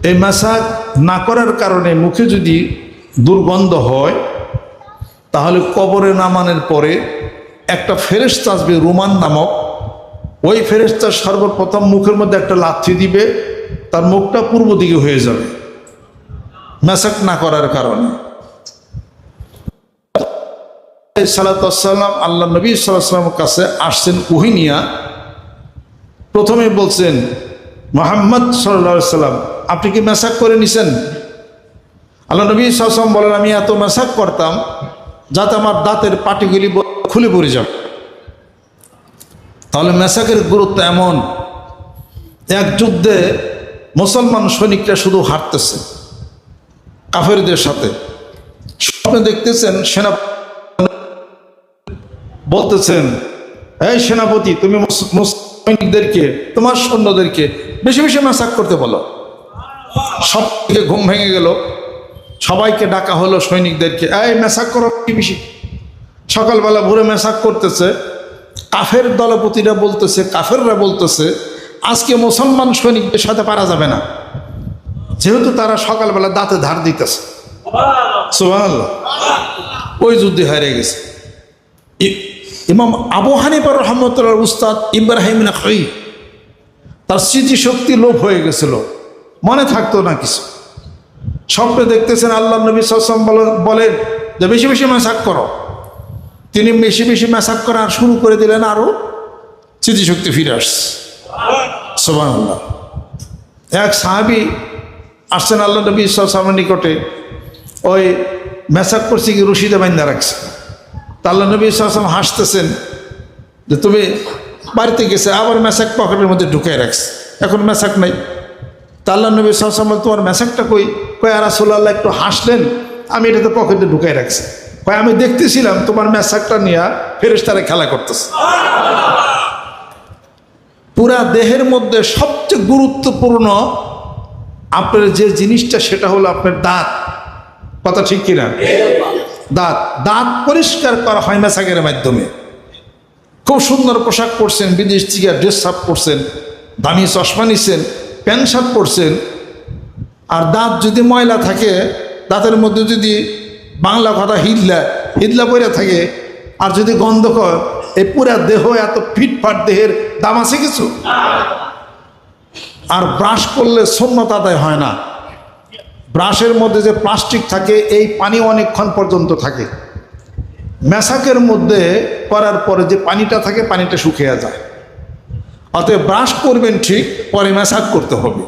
এই মাসাক না করার কারণে মুখে যদি দুর্গন্ধ হয় তাহলে কবরে নামানোর পরে একটা ফেরেশতা আসবে রুমান নামক, ওই ফেরেশতা সর্বপ্রথম মুখের মধ্যে একটা লাথি দিবে, তার মুখটা পূর্ব দিকে হয়ে যাবে মাসাক না করার কারণে। সাল্লাল্লাহু আলাইহি ওয়াসাল্লাম আল্লাহ নবী সাল্লাল্লাহু আলাইহি ওয়াসাল্লামের কাছে আসছেন ওহী নিয়া। প্রথমে বলছেন, মুহাম্মদ সাল্লাল্লাহু আলাইহি ওয়াসাল্লাম আপনি কি মাসাক করে নিছেন? আল্লাহ নবী সাল্লাল্লাহু আলাইহি ওয়াসাল্লাম বলেন, আমি এত মাসাক করতাম যাতে আমার দাঁতের পাটিগুলি খুলে পড়ে যাবে। তাহলে মাসাকের গুরুত্ব এমন, এক যুদ্ধে মুসলমান সৈনিকরা শুধু হাঁটতেছে কাফেরদের সাথে, স্বপ্নে দেখতেছেন সেনা বলতেছেন, এই সেনাপতি তুমি সৈনিকদেরকে তোমার সৈন্যদেরকে বেশি বেশি মাসাক করতে বলো। সব থেকে ঘুম ভেঙে গেল, সবাইকে ডাকা হলো সৈনিকদেরকে, এই মাসাক করো বেশি। সকালবেলা ভোরে মাসাক করতেছে, কাফের দলপতিরা বলতেছে, কাফেররা বলতেছে আজকে মুসলমান সৈনিকদের সাথে পারা যাবে না, যেহেতু তারা সকালবেলা দাঁতে ধার দিতেছে। সুবহানাল্লাহ। ওই যুদ্ধে হারিয়ে গেছে। ইমাম আবু হানিফা রাহমাতুল্লাহর উস্তাদ ইব্রাহিম নাখাই, তার স্মৃতিশক্তি লোপ হয়ে গেছিল, মনে থাকতো না কিছু। স্বপ্নে দেখতেছেন আল্লাহ নবী সাল্লাল্লাহু আলাইহি ওয়াসাল্লাম বলেন যে বেশি বেশি মাসাক করো। তিনি বেশি বেশি মাসাক করা শুরু করে দিলেন, আরো স্মৃতিশক্তি ফিরে আসছে। সুবহানাল্লাহ। এক সাহাবী আসছেন আল্লাহ নবী সাল্লাল্লাহু আলাইহি ওয়াসাল্লামের নিকটে, ওই মাসাক করছে কি রশিদে বাঁধা রাখছে। তা আল্লাহ নবী সাল্লাল্লাহু আলাইহি ওয়াসাল্লাম হাসতেছেন যে তুমি বাড়িতে গেছে আবার মেসাক পকেটের মধ্যে ঢুকিয়ে রাখছে, এখন মেসাক নাই। তা আল্লাহ নবী সাল্লাল্লাহু আলাইহি ওয়াসাল্লাম তোমার মেসাকটা কই? কই আর রাসূলুল্লাহ একটু হাসলেন, আমি এটাতে পকেটে ঢুকিয়ে রাখছি। কই আমি দেখতেছিলাম তোমার মেসাকটা নিয়ে ফেরেশতারা খেলা করতেছে। পুরা দেহের মধ্যে সবচেয়ে গুরুত্বপূর্ণ আপনার যে জিনিসটা সেটা হলো আপনার দাঁত। কথা ঠিক কিনা? দাঁত। দাঁত পরিষ্কার করা হয় মেসাকের মাধ্যমে। খুব সুন্দর পোশাক পরছেন, বিদেশ থেকে ড্রেস আপ করছেন, দামি চশমা নিচ্ছেন, প্যান্ট শার্ট পরছেন, আর দাঁত যদি ময়লা থাকে, দাঁতের মধ্যে যদি বাংলা কথা হিদলা পড়ে থাকে, আর যদি গন্ধ কর, এই পুরা দেহ এত ফিটফাট দেহের দাম আছে কিছু? আর ব্রাশ করলে সুন্নত আদায় হয় না। ব্রাশের মধ্যে যে প্লাস্টিক থাকে, এই পানি অনেকক্ষণ পর্যন্ত থাকে। মেসাকের মধ্যে করার পরে যে পানিটা থাকে, পানিটা শুকিয়ে যায়। অতএব ব্রাশ করবেন ঠিক, পরে মেসাক করতে হবে।